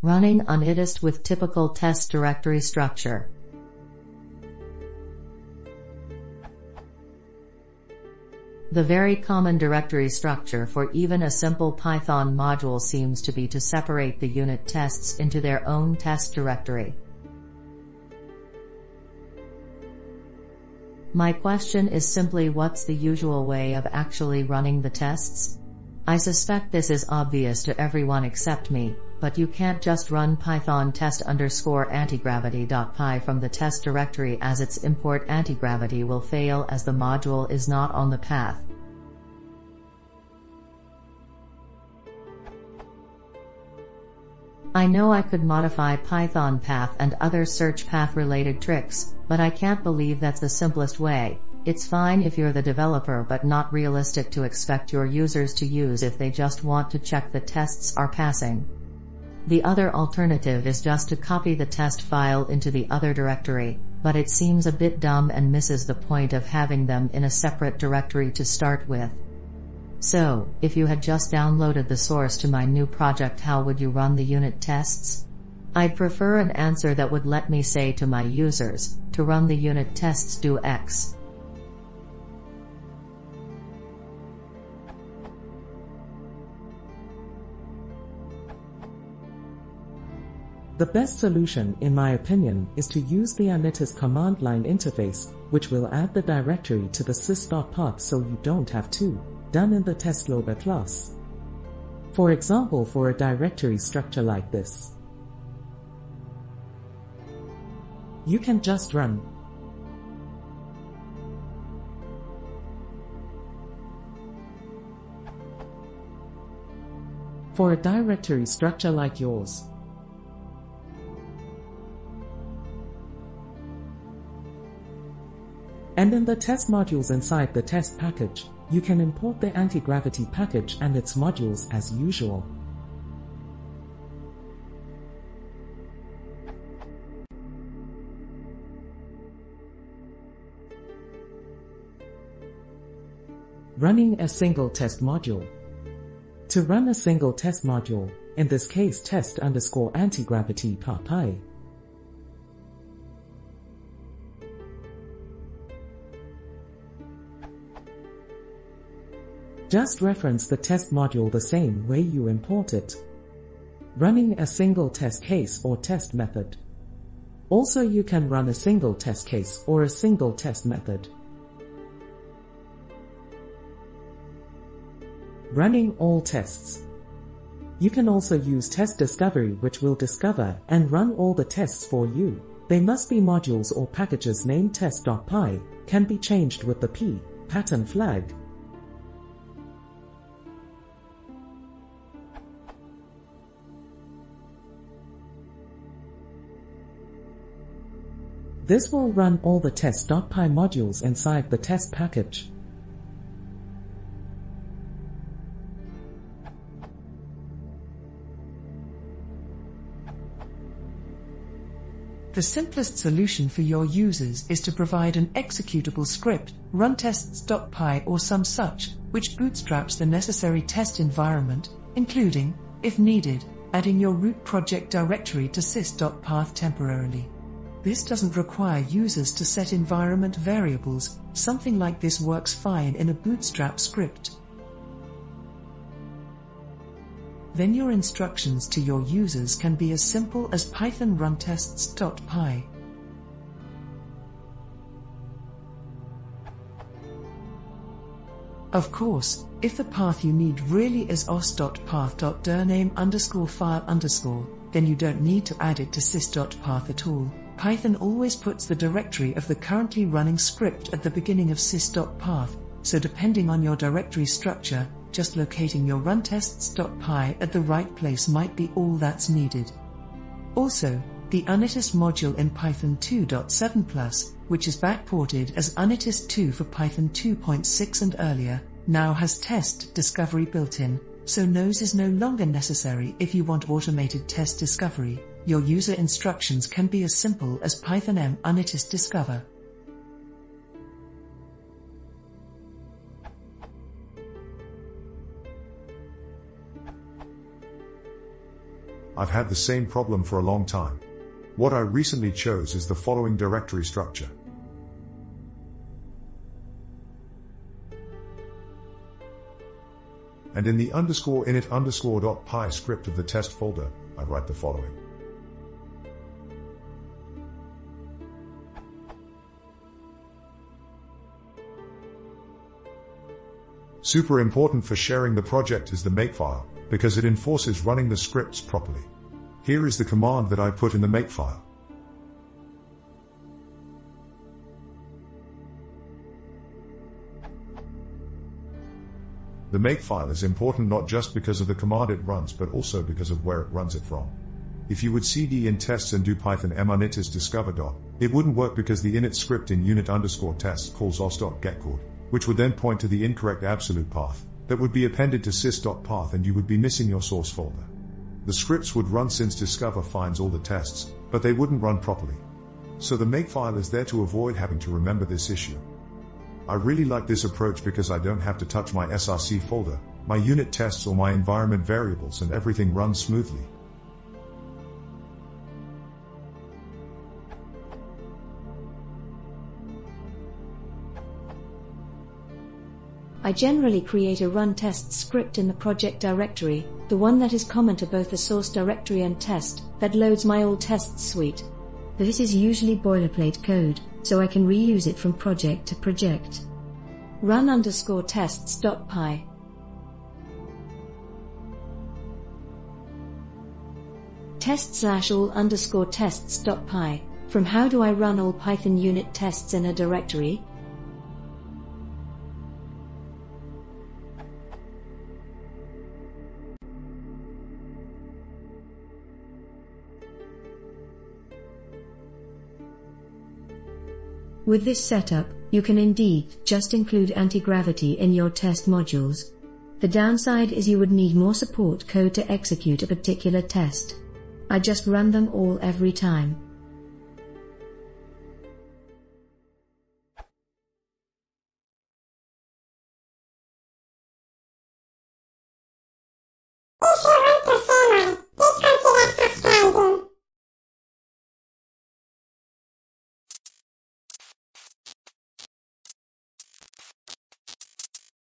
Running unittest with typical test directory structure. The very common directory structure for even a simple Python module seems to be to separate the unit tests into their own test directory. My question is simply, what's the usual way of actually running the tests? I suspect this is obvious to everyone except me, but you can't just run python test_antigravity.py from the test directory, as its import antigravity will fail as the module is not on the path. I know I could modify Python path and other search path related tricks, but I can't believe that's the simplest way. It's fine if you're the developer, but not realistic to expect your users to use if they just want to check the tests are passing. The other alternative is just to copy the test file into the other directory, but it seems a bit dumb and misses the point of having them in a separate directory to start with. So, if you had just downloaded the source to my new project, how would you run the unit tests? I'd prefer an answer that would let me say to my users, to run the unit tests do X. The best solution, in my opinion, is to use the unittest command line interface, which will add the directory to the sys.path so you don't have to, done in the test loader class. For example, for a directory structure like this, you can just run for a directory structure like yours. And in the test modules inside the test package, you can import the anti-gravity package and its modules as usual. Running a single test module. To run a single test module, in this case test_antigravity.py, just reference the test module the same way you import it, running a single test case or test method. Also, you can run a single test case or a single test method. Running all tests. You can also use test discovery, which will discover and run all the tests for you. They must be modules or packages named test.py, can be changed with the p pattern flag. This will run all the test.py modules inside the test package. The simplest solution for your users is to provide an executable script, run tests.py or some such, which bootstraps the necessary test environment, including, if needed, adding your root project directory to sys.path temporarily. This doesn't require users to set environment variables. Something like this works fine in a bootstrap script. Then your instructions to your users can be as simple as Python run tests.py. Of course, if the path you need really is os.path.dir name_file_, then you don't need to add it to sys.path at all. Python always puts the directory of the currently running script at the beginning of sys.path, so depending on your directory structure, just locating your runtests.py at the right place might be all that's needed. Also, the unittest module in Python 2.7+, which is backported as unittest 2 for Python 2.6 and earlier, now has test discovery built in, so nose is no longer necessary if you want automated test discovery. Your user instructions can be as simple as Python m unittest discover. I've had the same problem for a long time. What I recently chose is the following directory structure. And in the _init_.py script of the test folder, I write the following. Super important for sharing the project is the makefile, because it enforces running the scripts properly. Here is the command that I put in the makefile. The makefile is important not just because of the command it runs but also because of where it runs it from. If you would cd in tests and do python unittest discover. It wouldn't work because the init script in unit_test calls os.getCode, which would then point to the incorrect absolute path that would be appended to sys.path and you would be missing your source folder. The scripts would run since discover finds all the tests, but they wouldn't run properly. So the makefile is there to avoid having to remember this issue. I really like this approach because I don't have to touch my src folder, my unit tests or my environment variables, and everything runs smoothly. I generally create a run test script in the project directory, the one that is common to both the source directory and test, that loads my old tests suite. This is usually boilerplate code, so I can reuse it from project to project. Run_tests.py. Test/all_tests.py. From how do I run all Python unit tests in a directory? With this setup, you can indeed just include anti-gravity in your test modules. The downside is you would need more support code to execute a particular test. I just run them all every time.